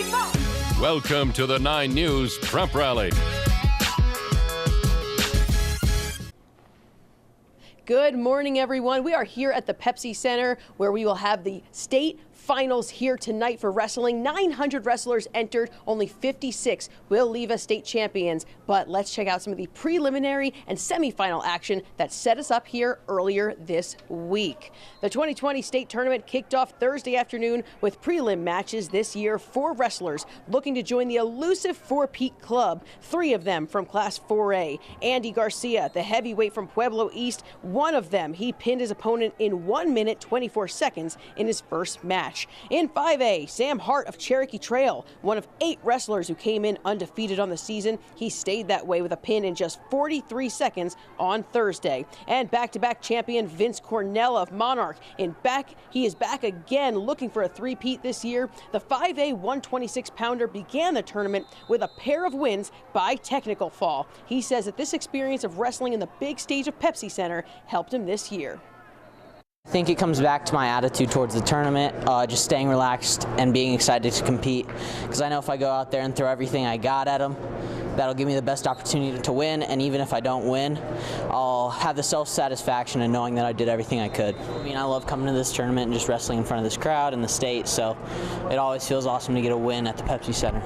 3, 4. Welcome to the 9 News Trump Rally. Good morning, everyone. We are here at the Pepsi Center where we will have the state finals here tonight for wrestling. 900 wrestlers entered, only 56 will leave as state champions. But let's check out some of the preliminary and semifinal action that set us up here earlier this week. The 2020 state tournament kicked off Thursday afternoon with prelim matches this year. 4 wrestlers looking to join the elusive Four-Peak Club, 3 of them from Class 4A. Andy Garcia, the heavyweight from Pueblo East, one of them, he pinned his opponent in 1 minute 24 seconds in his first match. In 5A, Sam Hart of Cherokee Trail, one of 8 wrestlers who came in undefeated on the season. He stayed that way with a pin in just 43 seconds on Thursday. And back-to-back champion Vince Cornell of Monarch, he is back again looking for a three-peat this year. The 5A 126-pounder began the tournament with a pair of wins by technical fall. He says that this experience of wrestling in the big stage of Pepsi Center helped him this year. I think it comes back to my attitude towards the tournament, just staying relaxed and being excited to compete. Because I know if I go out there and throw everything I got at them, that'll give me the best opportunity to win. And even if I don't win, I'll have the self-satisfaction in knowing that I did everything I could. I mean, I love coming to this tournament and just wrestling in front of this crowd and the state, so it always feels awesome to get a win at the Pepsi Center.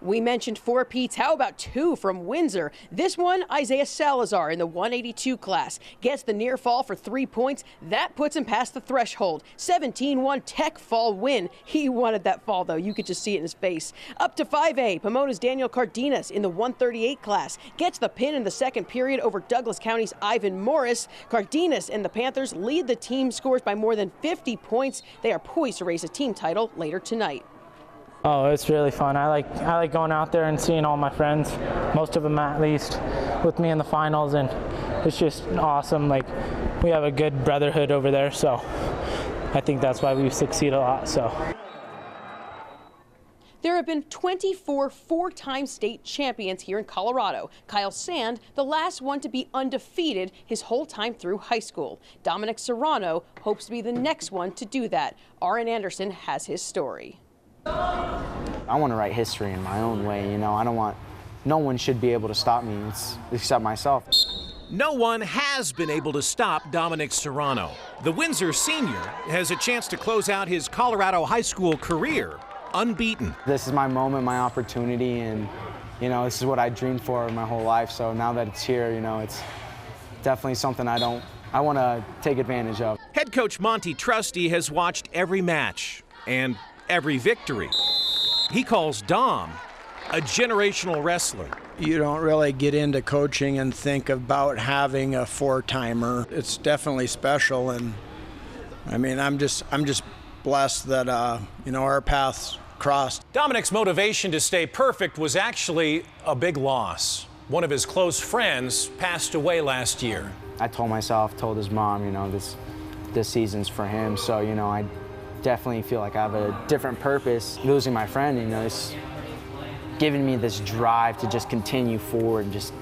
We mentioned 4 Pete's. How about 2 from Windsor? This one, Isaiah Salazar in the 182 class, gets the near fall for 3 points. That puts him past the threshold. 17-1 tech fall win. He wanted that fall, though. You could just see it in his face. Up to 5A, Pomona's Daniel Cardenas in the 138 class gets the pin in the second period over Douglas County's Ivan Morris. Cardenas and the Panthers lead the team scores by more than 50 points. They are poised to raise a team title later tonight. Oh, it's really fun. I like going out there and seeing all my friends, most of them at least, with me in the finals, and it's just awesome. Like, we have a good brotherhood over there, so I think that's why we succeed a lot. So. There have been 24 four-time state champions here in Colorado. Kyle Sand, the last one to be undefeated his whole time through high school. Dominic Serrano hopes to be the next one to do that. Aaron Anderson has his story. I want to write history in my own way, you know. No one should be able to stop me except myself. No one has been able to stop Dominic Serrano. The Windsor senior has a chance to close out his Colorado high school career unbeaten. This is my moment, my opportunity, and, you know, this is what I dreamed for my whole life. So now that it's here, you know, it's definitely something I want to take advantage of. Head coach Monty Trusty has watched every match and every victory. He calls Dom a generational wrestler. You don't really get into coaching and think about having a four-timer. It's definitely special, and I mean, I'm just blessed that you know, our paths crossed. Dominic's motivation to stay perfect was actually a big loss. One of his close friends passed away last year. I told his mom, you know, this season's for him. So, you know, I definitely feel like I have a different purpose. Losing my friend, you know, it's giving me this drive to just continue forward and just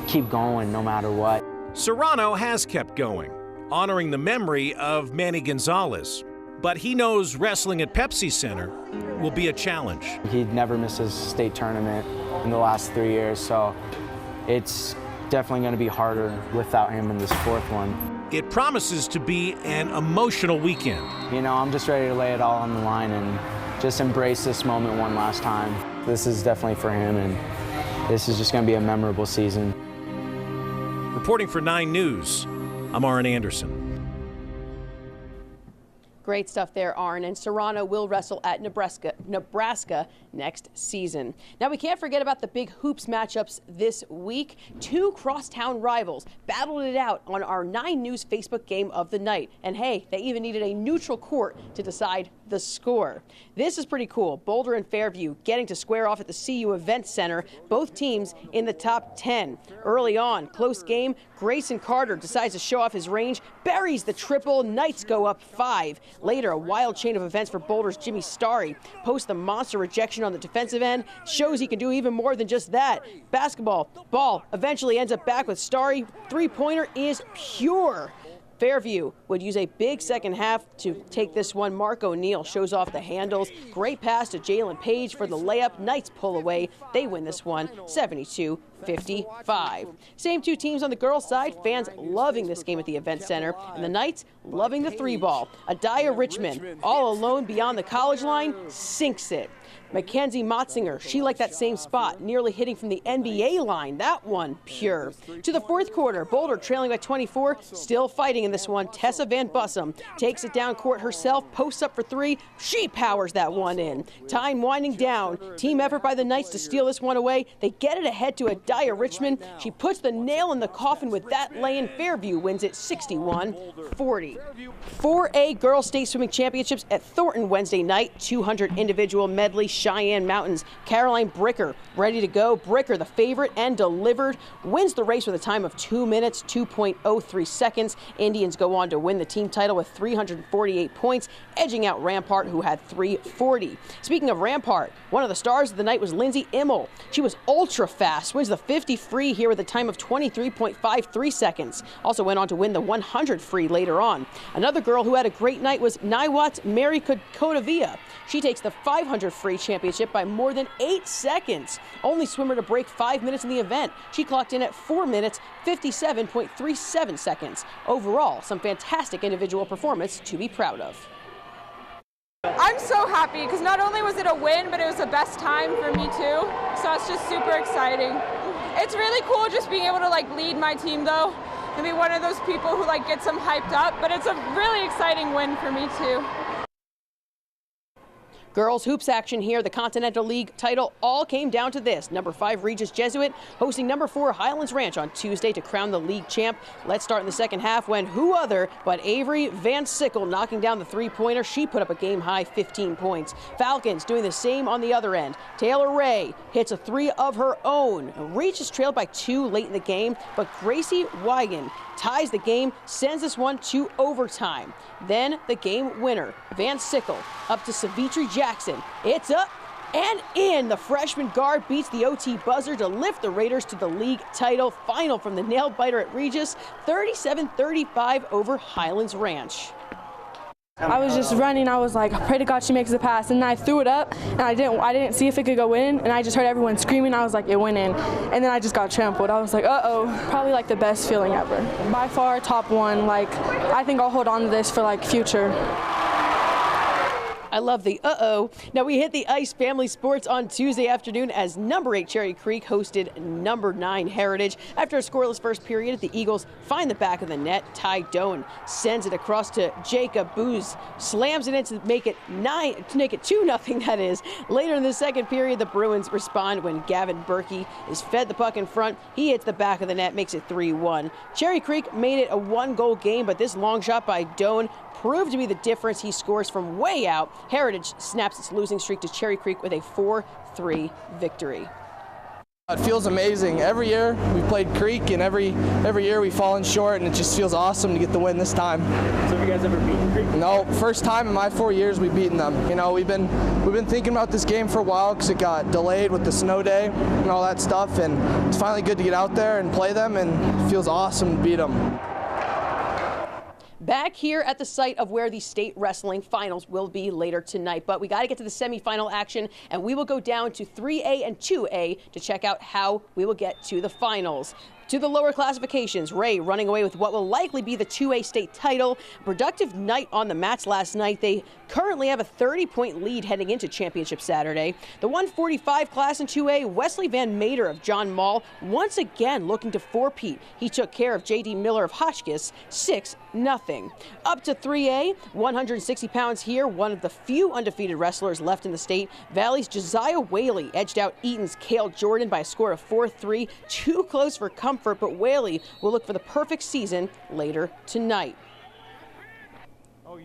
keep going no matter what. Serrano has kept going, honoring the memory of Manny Gonzalez. But he knows wrestling at Pepsi Center will be a challenge. He never misses a state tournament in the last 3 years, so it's definitely going to be harder without him in this 4th one. It promises to be an emotional weekend. You know, I'm just ready to lay it all on the line and just embrace this moment one last time. This is definitely for him, and this is just going to be a memorable season. Reporting for 9 News, I'm Aaron Anderson. Great stuff there, Arn. And Serrano will wrestle at Nebraska next season. Now, we can't forget about the big hoops matchups this week. 2 crosstown rivals battled it out on our 9 News Facebook game of the night. And hey, they even needed a neutral court to decide the score. This is pretty cool. Boulder and Fairview getting to square off at the CU Event Center. Both teams in the top 10. Early on, close game. Grayson Carter decides to show off his range, buries the triple. Knights go up 5. Later, a wild chain of events for Boulder's Jimmy Starry posts the monster rejection on the defensive end, shows he can do even more than just that. Basketball, ball eventually ends up back with Starry. 3-pointer is pure. Fairview would use a big second half to take this one. Mark O'Neill shows off the handles. Great pass to Jalen Page for the layup. Knights pull away. They win this one 72-55. Same two teams on the girls' side. Fans loving this game at the Event Center. And the Knights loving the three ball. Adaya Richmond, all alone beyond the college line, sinks it. Mackenzie Motzinger, she liked that same spot, nearly hitting from the NBA line. That one, pure. To the fourth quarter, Boulder trailing by 24, still fighting in this one. Tessa Van Bussum takes it down court herself, posts up for three. She powers that one in. Time winding down. Team effort by the Knights to steal this one away. They get it ahead to Adaya Richmond. She puts the nail in the coffin with that lay-in. Fairview wins it 61-40. 4A Girls State Swimming Championships at Thornton Wednesday night. 200 individual medley. Cheyenne Mountains. Caroline Bricker ready to go. Bricker, the favorite and delivered, wins the race with a time of 2 minutes, 2.03 seconds. Indians go on to win the team title with 348 points, edging out Rampart, who had 340. Speaking of Rampart, one of the stars of the night was Lindsay Immel. She was ultra fast, wins the 50 free here with a time of 23.53 seconds. Also went on to win the 100 free later on. Another girl who had a great night was Niwat's Mary Kodavia. She takes the 500 free championship by more than 8 seconds. Only swimmer to break 5 minutes in the event. She clocked in at 4 minutes, 57.37 seconds. Overall, some fantastic individual performance to be proud of. I'm so happy because not only was it a win, but it was the best time for me too. So it's just super exciting. It's really cool just being able to lead my team though and be one of those people who gets them hyped up. But it's a really exciting win for me too. Girls hoops action here. The Continental League title all came down to this. Number 5 Regis Jesuit hosting number 4 Highlands Ranch on Tuesday to crown the league champ. Let's start in the second half when who other but Avery Van Sickle knocking down the three-pointer. She put up a game-high 15 points. Falcons doing the same on the other end. Taylor Ray hits a three of her own. Regis trailed by 2 late in the game, but Gracie Wigan ties the game, sends this one to overtime. Then the game winner, Van Sickle, up to Savitri Jackson. It's up and in. The freshman guard beats the OT buzzer to lift the Raiders to the league title. Final from the nail biter at Regis, 37-35 over Highlands Ranch. I was just running. I was like, I pray to God she makes the pass, and I threw it up, and I didn't see if it could go in, and I just heard everyone screaming. I was like, it went in, and then I just got trampled. I was like, uh-oh. Probably the best feeling ever. By far, top one. I think I'll hold on to this for future. I love the uh-oh. Now we hit the ice. Family sports on Tuesday afternoon as number 8 Cherry Creek hosted number 9 Heritage. After a scoreless first period, the Eagles find the back of the net. Ty Doan sends it across to Jacob Booz, slams it in to make it 2-0, that is. Later in the second period, the Bruins respond when Gavin Berkey is fed the puck in front. He hits the back of the net, makes it 3-1. Cherry Creek made it a 1-goal game, but this long shot by Doan proved to be the difference. He scores from way out. Heritage snaps its losing streak to Cherry Creek with a 4-3 victory. It feels amazing. Every year we played Creek, and every year we've fallen short, and it just feels awesome to get the win this time. So have you guys ever beaten Creek? No, first time in my 4 years we've beaten them. We've been thinking about this game for a while because it got delayed with the snow day and all that stuff, and it's finally good to get out there and play them, and it feels awesome to beat them. Back here at the site of where the state wrestling finals will be later tonight. But we got to get to the semifinal action, and we will go down to 3A and 2A to check out how we will get to the finals. To the lower classifications, Ray running away with what will likely be the 2A state title. Productive night on the mats last night. They currently have a 30-point lead heading into championship Saturday. The 145 class in 2A, Wesley Van Mater of John Mall, once again looking to four-peat. He took care of J.D. Miller of Hotchkiss, 6-0. Up to 3A, 160 pounds here, one of the few undefeated wrestlers left in the state. Valley's Josiah Whaley edged out Eaton's Cale Jordan by a score of 4-3. Too close for comfort, but Whaley will look for the perfect season later tonight. Oh,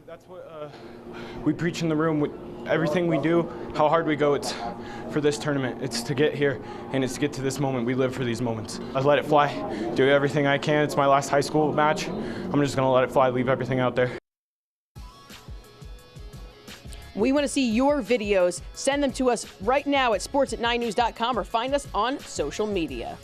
that's what we preach in the room. With everything we do, how hard we go, it's for this tournament. It's to get here, and it's to get to this moment. We live for these moments. I let it fly, do everything I can. It's my last high school match. I'm just going to let it fly, leave everything out there. We want to see your videos. Send them to us right now at sports@9news.com or find us on social media.